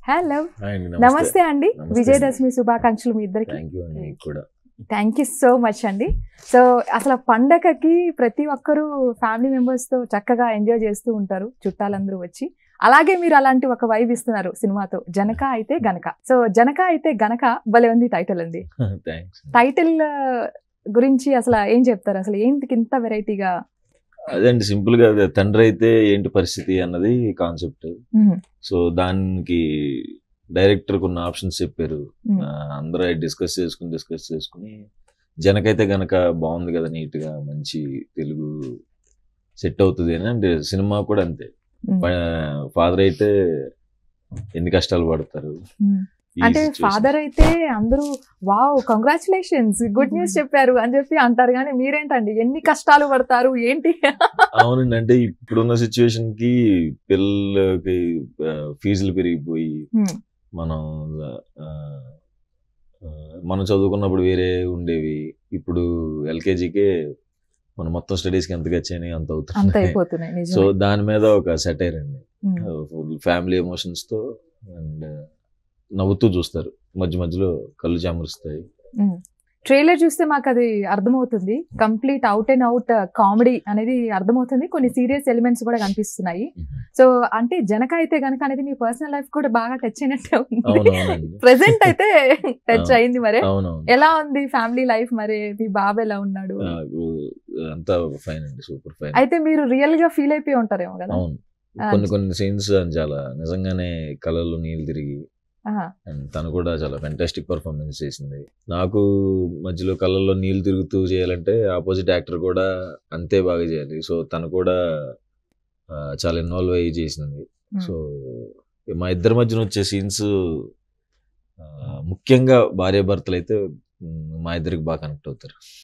Hello hi అండి, నమస్తే అండి నమస్తే విజయదశమి శుభాకాంక్షలు మీ ఇద్దరికి థ్యాంక్ యూ అండి మీకు కూడా. థ్యాంక్ యూ సో మచ్ అండి సో అసలు పండగకి ప్రతి ఒక్కరూ ఫ్యామిలీ మెంబర్స్ తో చక్కగా ఎంజాయ్ చేస్తూ ఉంటారు చుట్టాలందరూ వచ్చి అలాగే మీరు అలాంటి ఒక వైబ్ ఇస్తున్నారు సినిమాతో జనక అయితే గనక సో జనక అయితే గనక భలే ఉంది టైటిల్ అండి థ్యాంక్స్. టైటిల్ గురించి అసలు ఏం చెప్తారు అసలు ఏంటికి ఇంత వెరైటీగా అదే అండి, సింపుల్ గా అదే, తండ్రి అయితే ఏంటి పరిస్థితి అన్నది కాన్సెప్ట్. సో దానికి డైరెక్టర్ కొన్ని ఆప్షన్స్ చెప్పారు. అందరూ డిస్కస్ చేసుకుని జనకైతే గనక బాగుంది కదా, నీట్ గా మంచి తెలుగు సెట్ అవుతుంది అని. అంటే సినిమా కూడా అంతే, ఫాదర్ అయితే ఎన్ని కష్టాలు పడతారు. ఈ అంటే situation. ఫాదర్ అయితే అందరూ వావ్ కంగ్రాచులేషన్స్ గుడ్ న్యూస్ చెప్పారు అని చెప్పి అంటారు కానీ మీరేంటండి ఎన్ని కష్టాలు పడతారు ఏంటి అవునండి, అంటే ఇప్పుడున్న సిచ్యువేషన్ కి పిల్లలకి ఫీజులు పెరిగిపోయి మనం ఆ, ఆ, మనం చదువుకున్నప్పుడు వేరే ఉండేవి. ఇప్పుడు ఎల్కేజీకే మనం మొత్తం స్టడీస్కి ఎంత ఖర్చు అంత అంత అవుతుంది. అయిపోతున్నాయి సో నిజమే దాని మీద ఒక సెటైర్ అండి, ఫ్యామిలీ ఎమోషన్స్ తో అండ్ నవ్వుతూ చూస్తారు, మధ్య మధ్యలో కళ్ళు చెమరుస్తాయి. ట్రైలర్ చూస్తే మాకు అది అర్థమవుతుంది complete out and out comedy అనేది అర్థమవుతుంది కొన్ని సీరియస్ ఎలిమెంట్స్ కూడా కనిపిస్తున్నాయి సో అంటే జనక అయితే గనక అనేది మీ పర్సనల్ లైఫ్ కూడా బాగా టచ్ అయినట్టే ఉంది అవునవునండి, ప్రెసెంట్ అయితే టచ్ అవును. అయింది మరి అవునవును. ఎలా ఉంది ఫ్యామిలీ లైఫ్ మరి మీ బాబు ఎలా ఉన్నాడు అంతా ఫైన్ అండి, సూపర్ ఫైన్. అయితే మీరు రియల్ గా ఫీల్ అయిపోయి ఉంటారేమో కదా అవును, కొన్ని సీన్స్ చాలా నిజంగానే కళ్ళల్లో నీళ్ళు తిరిగి, ఆహా. అండ్ తను కూడా చాలా ఫెంటాస్టిక్ పర్ఫార్మెన్స్ చేసింది. నాకు మధ్యలో కళ్ళల్లో నీళ్ళు తిరుగుతూ చేయాలంటే ఆపోజిట్ యాక్టర్ కూడా అంతే బాగా చేయాలి. సో తను కూడా చాలా ఇన్వాల్వ్ అయ్యి చేసింది. సో మా ఇద్దరి మధ్యన వచ్చే సీన్స్ ముఖ్యంగా భార్యాభర్తలు అయితే మా ఇద్దరికి బాగా కనెక్ట్ అవుతారు.